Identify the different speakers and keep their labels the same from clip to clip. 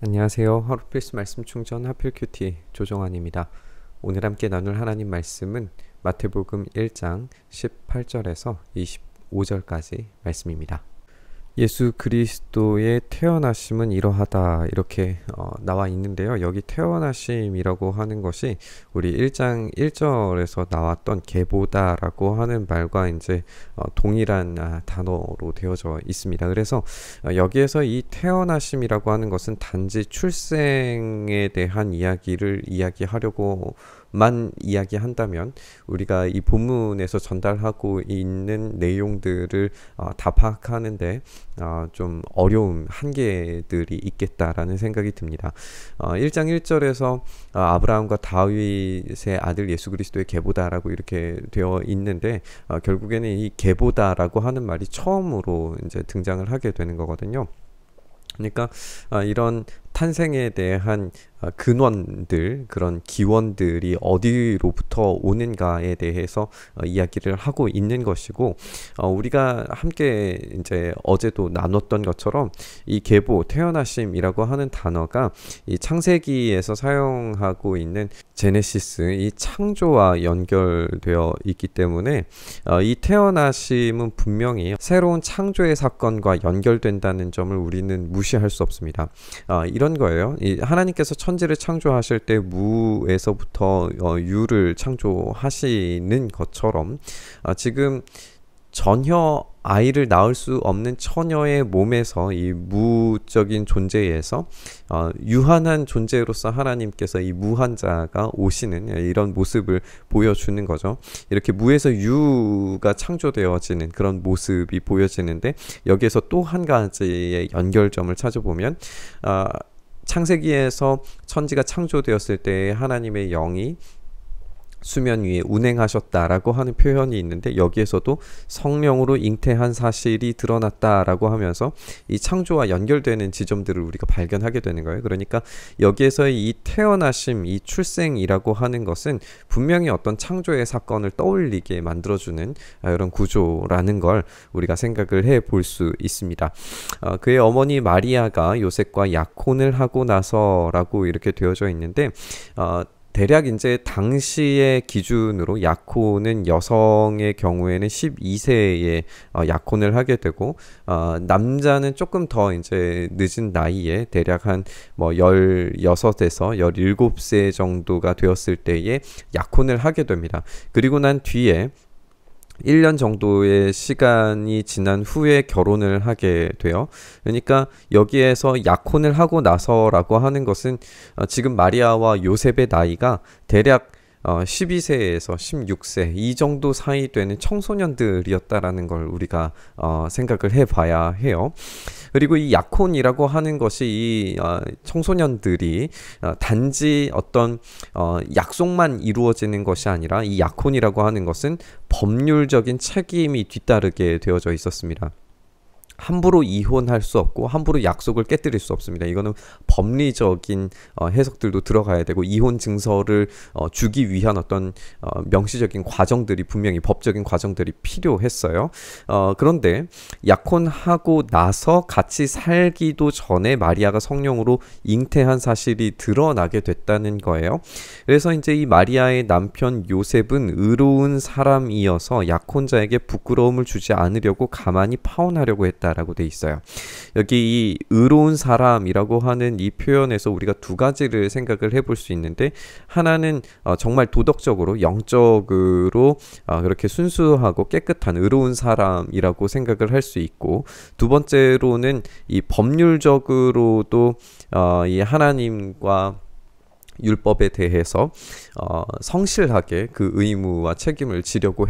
Speaker 1: 안녕하세요. 하루 필수 말씀 충전 하필 큐티 조정환입니다. 오늘 함께 나눌 하나님 말씀은 마태복음 1장 18절에서 25절까지 말씀입니다. 예수 그리스도의 태어나심은 이러하다 이렇게 나와 있는데요. 여기 태어나심이라고 하는 것이 우리 1장 1절에서 나왔던 계보다라고 하는 말과 이제 동일한 단어로 되어져 있습니다. 그래서 여기에서 이 태어나심이라고 하는 것은 단지 출생에 대한 이야기를 이야기하려고 만 이야기한다면 우리가 이 본문에서 전달하고 있는 내용들을 다 파악하는데 좀 어려움, 한계들이 있겠다라는 생각이 듭니다. 1장 1절에서 아브라함과 다윗의 아들 예수 그리스도의 계보다라고 이렇게 되어 있는데 결국에는 이 계보다라고 하는 말이 처음으로 이제 등장을 하게 되는 거거든요. 그러니까 이런 탄생에 대한 근원들, 그런 기원들이 어디로부터 오는가에 대해서 이야기를 하고 있는 것이고, 우리가 함께 이제 어제도 나눴던 것처럼 이 계보, 태어나심이라고 하는 단어가 이 창세기에서 사용하고 있는 제네시스, 이 창조와 연결되어 있기 때문에 이 태어나심은 분명히 새로운 창조의 사건과 연결된다는 점을 우리는 무시할 수 없습니다. 이런 거예요. 하나님께서 천지를 창조하실 때 무에서부터 유를 창조하시는 것처럼 지금 전혀 아이를 낳을 수 없는 처녀의 몸에서 이 무적인 존재에서 유한한 존재로서 하나님께서 이 무한자가 오시는 이런 모습을 보여주는 거죠. 이렇게 무에서 유가 창조되어지는 그런 모습이 보여지는데 여기에서 또 한 가지의 연결점을 찾아보면 창세기에서 천지가 창조되었을 때 하나님의 영이 수면 위에 운행하셨다라고 하는 표현이 있는데 여기에서도 성령으로 잉태한 사실이 드러났다라고 하면서 이 창조와 연결되는 지점들을 우리가 발견하게 되는 거예요. 그러니까 여기에서 이 태어나심, 이 출생이라고 하는 것은 분명히 어떤 창조의 사건을 떠올리게 만들어주는 이런 구조라는 걸 우리가 생각을 해볼 수 있습니다. 그의 어머니 마리아가 요셉과 약혼을 하고 나서라고 이렇게 되어져 있는데 대략 이제 당시의 기준으로 약혼은 여성의 경우에는 12세에 약혼을 하게 되고 남자는 조금 더 이제 늦은 나이에 대략 한 뭐 16에서 17세 정도가 되었을 때에 약혼을 하게 됩니다. 그리고 난 뒤에 1년 정도의 시간이 지난 후에 결혼을 하게 돼요. 그러니까 여기에서 약혼을 하고 나서라고 하는 것은 지금 마리아와 요셉의 나이가 대략 12세에서 16세 이 정도 사이 되는 청소년들이었다라는 걸 우리가 생각을 해봐야 해요. 그리고 이 약혼이라고 하는 것이 이 청소년들이 단지 어떤 약속만 이루어지는 것이 아니라 이 약혼이라고 하는 것은 법률적인 책임이 뒤따르게 되어져 있었습니다. 함부로 이혼할 수 없고 함부로 약속을 깨뜨릴 수 없습니다. 이거는 법리적인 해석들도 들어가야 되고 이혼 증서를 주기 위한 어떤 명시적인 과정들이 분명히 법적인 과정들이 필요했어요. 그런데 약혼하고 나서 같이 살기도 전에 마리아가 성령으로 잉태한 사실이 드러나게 됐다는 거예요. 그래서 이제 이 마리아의 남편 요셉은 의로운 사람이어서 약혼자에게 부끄러움을 주지 않으려고 가만히 파혼하려고 했다. 라고 돼 있어요. 여기 이 의로운 사람이라고 하는 이 표현에서 우리가 두 가지를 생각을 해볼 수 있는데 하나는 정말 도덕적으로 영적으로 그렇게 순수하고 깨끗한 의로운 사람이라고 생각을 할 수 있고 두 번째로는 이 법률적으로도 이 하나님과 율법에 대해서 성실하게 그 의무와 책임을 지려고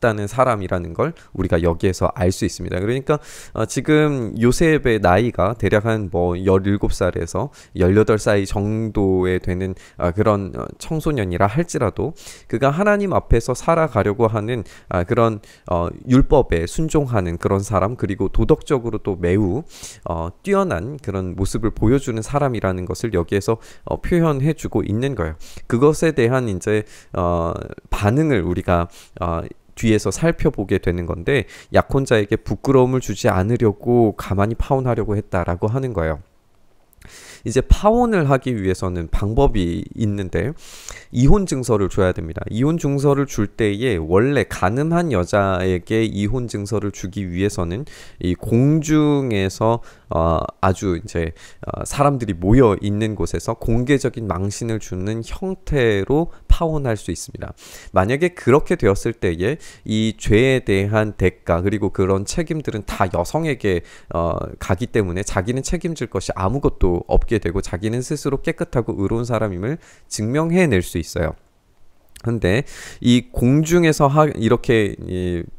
Speaker 1: 다는 사람이라는 걸 우리가 여기에서 알 수 있습니다. 그러니까 지금 요셉의 나이가 대략 한 뭐 17살에서 18살 정도에 되는 그런 청소년이라 할지라도 그가 하나님 앞에서 살아가려고 하는 그런 율법에 순종하는 그런 사람 그리고 도덕적으로도 매우 뛰어난 그런 모습을 보여주는 사람이라는 것을 여기에서 표현해주고 있는 거예요. 그것에 대한 이제 반응을 우리가 뒤에서 살펴보게 되는 건데 약혼자에게 부끄러움을 주지 않으려고 가만히 파혼하려고 했다라고 하는 거예요. 이제 파혼을 하기 위해서는 방법이 있는데 이혼 증서를 줘야 됩니다. 이혼 증서를 줄 때에 원래 가늠한 여자에게 이혼 증서를 주기 위해서는 이 공중에서 아주 이제 사람들이 모여 있는 곳에서 공개적인 망신을 주는 형태로 파혼할 수 있습니다. 만약에 그렇게 되었을 때에 이 죄에 대한 대가 그리고 그런 책임들은 다 여성에게 가기 때문에 자기는 책임질 것이 아무것도 없게 되고 자기는 스스로 깨끗하고 의로운 사람임을 증명해낼 수 있어요. 근데 이 공중에서 이렇게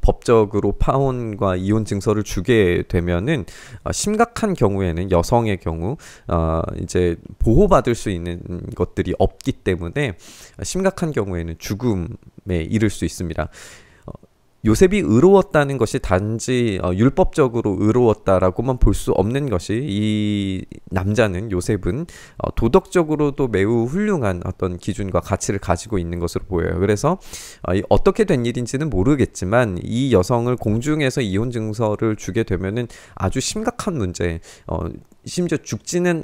Speaker 1: 법적으로 파혼과 이혼 증서를 주게 되면은 심각한 경우에는 여성의 경우 이제 보호받을 수 있는 것들이 없기 때문에 심각한 경우에는 죽음에 이를 수 있습니다. 요셉이 의로웠다는 것이 단지 율법적으로 의로웠다라고만 볼 수 없는 것이 이 남자는 요셉은 도덕적으로도 매우 훌륭한 어떤 기준과 가치를 가지고 있는 것으로 보여요. 그래서 어떻게 된 일인지는 모르겠지만 이 여성을 공중에서 이혼 증서를 주게 되면은 아주 심각한 문제, 심지어 죽지는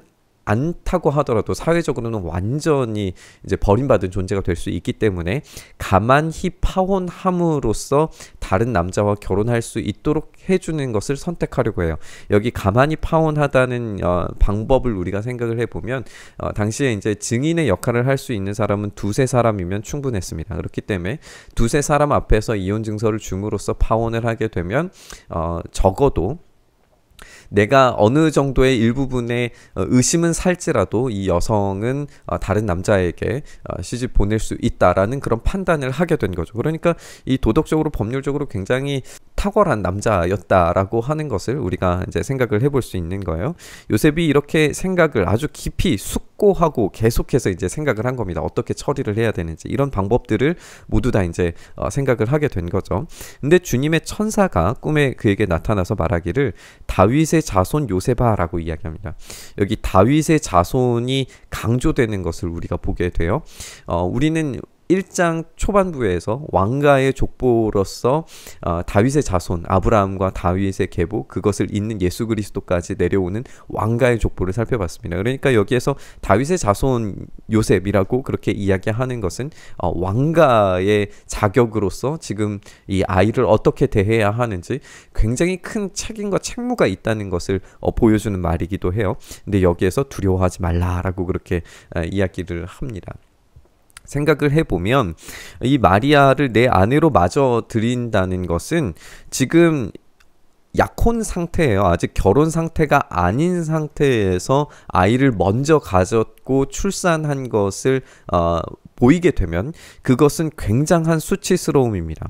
Speaker 1: 않다고 하더라도 사회적으로는 완전히 이제 버림받은 존재가 될 수 있기 때문에 가만히 파혼함으로써 다른 남자와 결혼할 수 있도록 해주는 것을 선택하려고 해요. 여기 가만히 파혼하다는 방법을 우리가 생각을 해보면 당시에 이제 증인의 역할을 할 수 있는 사람은 두세 사람이면 충분했습니다. 그렇기 때문에 두세 사람 앞에서 이혼 증서를 줌으로써 파혼을 하게 되면 적어도 내가 어느 정도의 일부분의 의심은 살지라도 이 여성은 다른 남자에게 시집 보낼 수 있다라는 그런 판단을 하게 된 거죠. 그러니까 이 도덕적으로 법률적으로 굉장히 탁월한 남자였다라고 하는 것을 우리가 이제 생각을 해볼 수 있는 거예요. 요셉이 이렇게 생각을 아주 깊이 숙고하고 계속해서 이제 생각을 한 겁니다. 어떻게 처리를 해야 되는지 이런 방법들을 모두 다 이제 생각을 하게 된 거죠. 근데 주님의 천사가 꿈에 그에게 나타나서 말하기를 다윗의 자손 요셉아라고 이야기합니다. 여기 다윗의 자손이 강조되는 것을 우리가 보게 돼요. 우리는 1장 초반부에서 왕가의 족보로서 다윗의 자손 아브라함과 다윗의 계보 그것을 잇는 예수 그리스도까지 내려오는 왕가의 족보를 살펴봤습니다. 그러니까 여기에서 다윗의 자손 요셉이라고 그렇게 이야기하는 것은 왕가의 자격으로서 지금 이 아이를 어떻게 대해야 하는지 굉장히 큰 책임과 책무가 있다는 것을 보여주는 말이기도 해요. 근데 여기에서 두려워하지 말라라고 그렇게 이야기를 합니다. 생각을 해보면 이 마리아를 내 아내로 마저 드린다는 것은 지금 약혼 상태예요. 아직 결혼 상태가 아닌 상태에서 아이를 먼저 가졌고 출산한 것을 보이게 되면 그것은 굉장한 수치스러움입니다.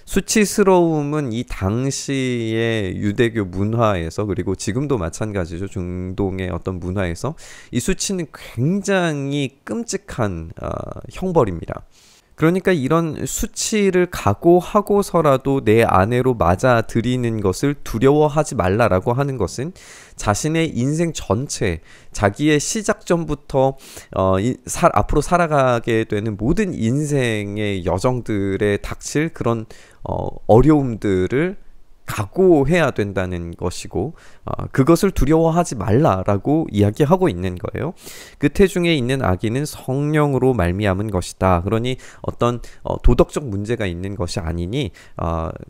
Speaker 1: 수치스러움은 이 당시의 유대교 문화에서 그리고 지금도 마찬가지죠. 중동의 어떤 문화에서 이 수치는 굉장히 끔찍한 형벌입니다. 그러니까 이런 수치를 각오하고서라도 내 아내로 맞아들이는 것을 두려워하지 말라라고 하는 것은 자신의 인생 전체, 자기의 시작점부터 앞으로 살아가게 되는 모든 인생의 여정들에 닥칠 그런 어려움들을 각오해야 된다는 것이고 그것을 두려워하지 말라라고 이야기하고 있는 거예요. 그 태중에 있는 아기는 성령으로 말미암은 것이다. 그러니 어떤 도덕적 문제가 있는 것이 아니니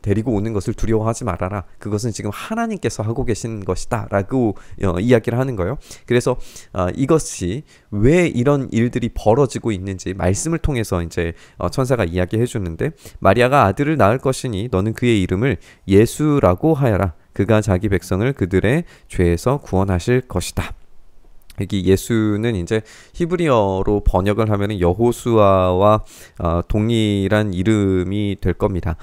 Speaker 1: 데리고 오는 것을 두려워하지 말아라. 그것은 지금 하나님께서 하고 계신 것이다 라고 이야기를 하는 거예요. 그래서 이것이 왜 이런 일들이 벌어지고 있는지 말씀을 통해서 이제 천사가 이야기해 주는데 마리아가 아들을 낳을 것이니 너는 그의 이름을 예수라고 하여라. 그가 자기 백성을 그들의 죄에서 구원하실 것이다. 여기 예수는 이제 히브리어로 번역을 하면은 여호수아와 동일한 이름이 될 겁니다.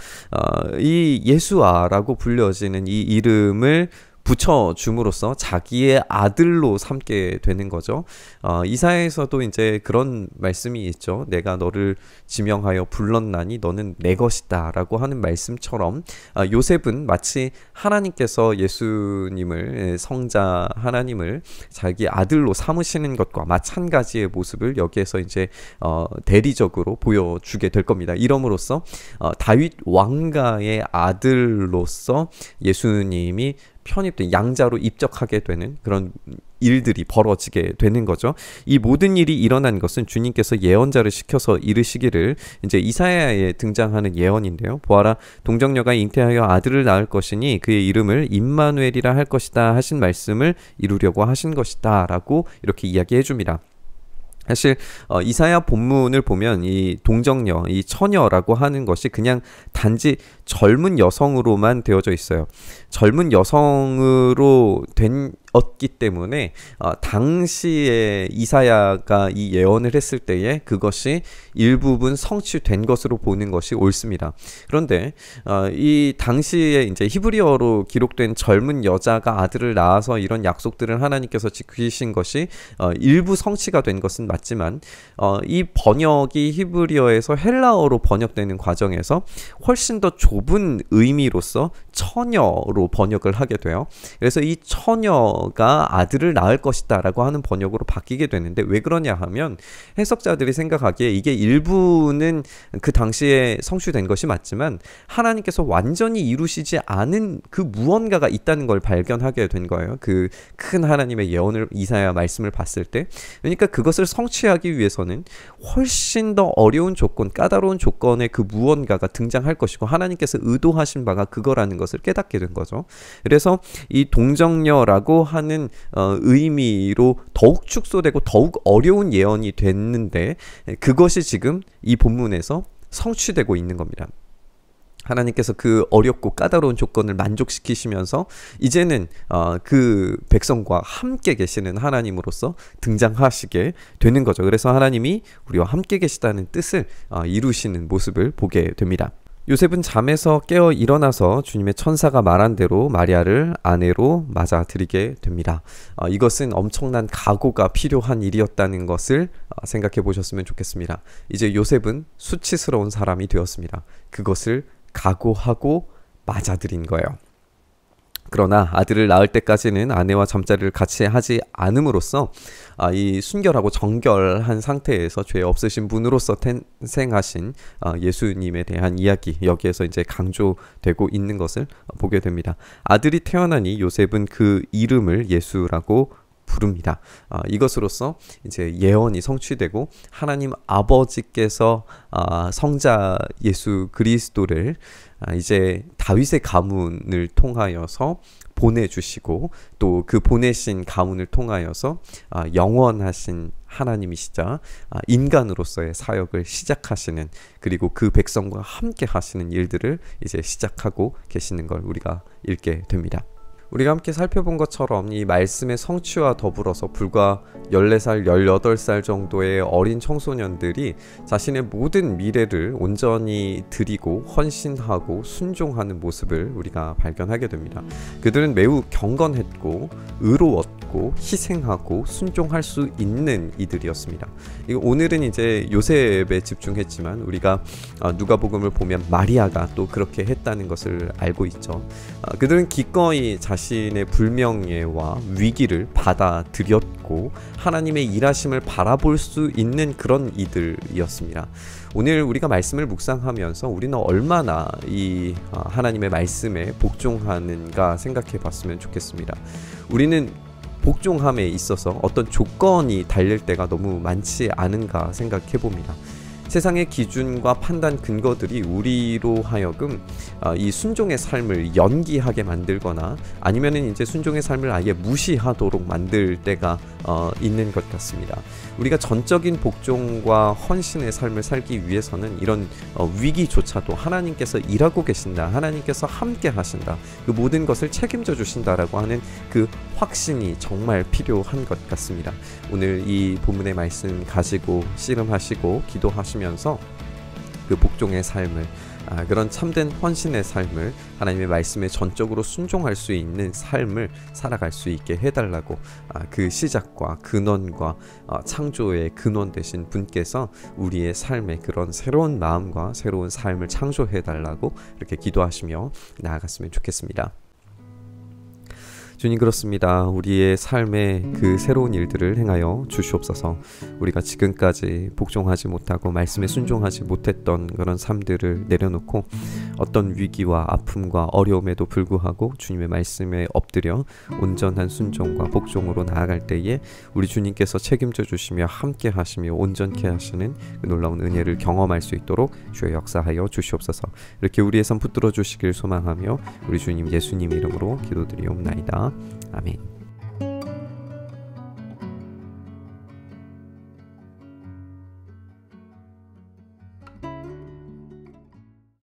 Speaker 1: 이 예수아라고 불려지는 이 이름을 붙여줌으로써 자기의 아들로 삼게 되는 거죠. 이사야에서도 이제 그런 말씀이 있죠. 내가 너를 지명하여 불렀나니 너는 내 것이다 라고 하는 말씀처럼 요셉은 마치 하나님께서 예수님을 성자 하나님을 자기 아들로 삼으시는 것과 마찬가지의 모습을 여기에서 이제 대리적으로 보여주게 될 겁니다. 이름으로써 다윗 왕가의 아들로서 예수님이 편입된 양자로 입적하게 되는 그런 일들이 벌어지게 되는 거죠. 이 모든 일이 일어난 것은 주님께서 예언자를 시켜서 이르시기를, 이제 이사야에 등장하는 예언인데요. 보아라, 동정녀가 잉태하여 아들을 낳을 것이니 그의 이름을 임마누엘이라 할 것이다 하신 말씀을 이루려고 하신 것이다 라고 이렇게 이야기해 줍니다. 사실 이사야 본문을 보면 이 동정녀, 이 처녀라고 하는 것이 그냥 단지 젊은 여성으로만 되어져 있어요. 젊은 여성으로 되었기 때문에 당시에 이사야가 이 예언을 했을 때에 그것이 일부분 성취된 것으로 보는 것이 옳습니다. 그런데 이 당시에 이제 히브리어로 기록된 젊은 여자가 아들을 낳아서 이런 약속들을 하나님께서 지키신 것이 일부 성취가 된 것은 맞지만 이 번역이 히브리어에서 헬라어로 번역되는 과정에서 훨씬 더 좁은 의미로서 처녀로 번역을 하게 돼요. 그래서 이 처녀가 아들을 낳을 것이다 라고 하는 번역으로 바뀌게 되는데, 왜 그러냐 하면 해석자들이 생각하기에 이게 일부는 그 당시에 성취된 것이 맞지만 하나님께서 완전히 이루시지 않은 그 무언가가 있다는 걸 발견하게 된 거예요. 그 큰 하나님의 예언을, 이사야 말씀을 봤을 때. 그러니까 그것을 성취하기 위해서는 훨씬 더 어려운 조건, 까다로운 조건의 그 무언가가 등장할 것이고 하나님께서 의도하신 바가 그거라는 것을 깨닫게 된 거죠. 그래서 이 동정녀라고 하는 의미로 더욱 축소되고 더욱 어려운 예언이 됐는데, 그것이 지금 이 본문에서 성취되고 있는 겁니다. 하나님께서 그 어렵고 까다로운 조건을 만족시키시면서 이제는 그 백성과 함께 계시는 하나님으로서 등장하시게 되는 거죠. 그래서 하나님이 우리와 함께 계시다는 뜻을 이루시는 모습을 보게 됩니다. 요셉은 잠에서 깨어 일어나서 주님의 천사가 말한 대로 마리아를 아내로 맞아들이게 됩니다. 이것은 엄청난 각오가 필요한 일이었다는 것을 생각해 보셨으면 좋겠습니다. 이제 요셉은 수치스러운 사람이 되었습니다. 그것을 각오하고 맞아들인 거예요. 그러나 아들을 낳을 때까지는 아내와 잠자리를 같이 하지 않음으로써 이 순결하고 정결한 상태에서 죄 없으신 분으로서 탄생하신 예수님에 대한 이야기, 여기에서 이제 강조되고 있는 것을 보게 됩니다. 아들이 태어나니 요셉은 그 이름을 예수라고 부릅니다. 이것으로써 이제 예언이 성취되고 하나님 아버지께서 성자 예수 그리스도를 이제 다윗의 가문을 통하여서 보내주시고 또 그 보내신 가문을 통하여서 영원하신 하나님이시자 인간으로서의 사역을 시작하시는, 그리고 그 백성과 함께 하시는 일들을 이제 시작하고 계시는 걸 우리가 읽게 됩니다. 우리가 함께 살펴본 것처럼 이 말씀의 성취와 더불어서 불과 14살, 18살 정도의 어린 청소년들이 자신의 모든 미래를 온전히 드리고 헌신하고 순종하는 모습을 우리가 발견하게 됩니다. 그들은 매우 경건했고 의로웠고 희생하고 순종할 수 있는 이들이었습니다. 오늘은 이제 요셉에 집중했지만 우리가 누가복음을 보면 마리아가 또 그렇게 했다는 것을 알고 있죠. 그들은 기꺼이 자신의 불명예와 위기를 받아들였고 하나님의 일하심을 바라볼 수 있는 그런 이들이었습니다. 오늘 우리가 말씀을 묵상하면서 우리는 얼마나 이 하나님의 말씀에 복종하는가 생각해 봤으면 좋겠습니다. 우리는 복종함에 있어서 어떤 조건이 달릴 때가 너무 많지 않은가 생각해 봅니다. 세상의 기준과 판단 근거들이 우리로 하여금 이 순종의 삶을 연기하게 만들거나 아니면은 이제 순종의 삶을 아예 무시하도록 만들 때가 있는 것 같습니다. 우리가 전적인 복종과 헌신의 삶을 살기 위해서는 이런 위기조차도 하나님께서 일하고 계신다, 하나님께서 함께 하신다, 그 모든 것을 책임져 주신다라고 하는 그 확신이 정말 필요한 것 같습니다. 오늘 이 본문의 말씀 가지고 씨름하시고 기도하시면서 그 복종의 삶을, 그런 참된 헌신의 삶을, 하나님의 말씀에 전적으로 순종할 수 있는 삶을 살아갈 수 있게 해달라고 그 시작과 근원과 창조의 근원 되신 분께서 우리의 삶에 그런 새로운 마음과 새로운 삶을 창조해달라고 이렇게 기도하시며 나아갔으면 좋겠습니다. 주님, 그렇습니다. 우리의 삶에 그 새로운 일들을 행하여 주시옵소서. 우리가 지금까지 복종하지 못하고 말씀에 순종하지 못했던 그런 삶들을 내려놓고 어떤 위기와 아픔과 어려움에도 불구하고 주님의 말씀에 엎드려 온전한 순종과 복종으로 나아갈 때에 우리 주님께서 책임져 주시며 함께 하시며 온전케 하시는 그 놀라운 은혜를 경험할 수 있도록 주여 역사하여 주시옵소서. 이렇게 우리의 삶 붙들어 주시길 소망하며 우리 주님 예수님 이름으로 기도드리옵나이다. 아멘.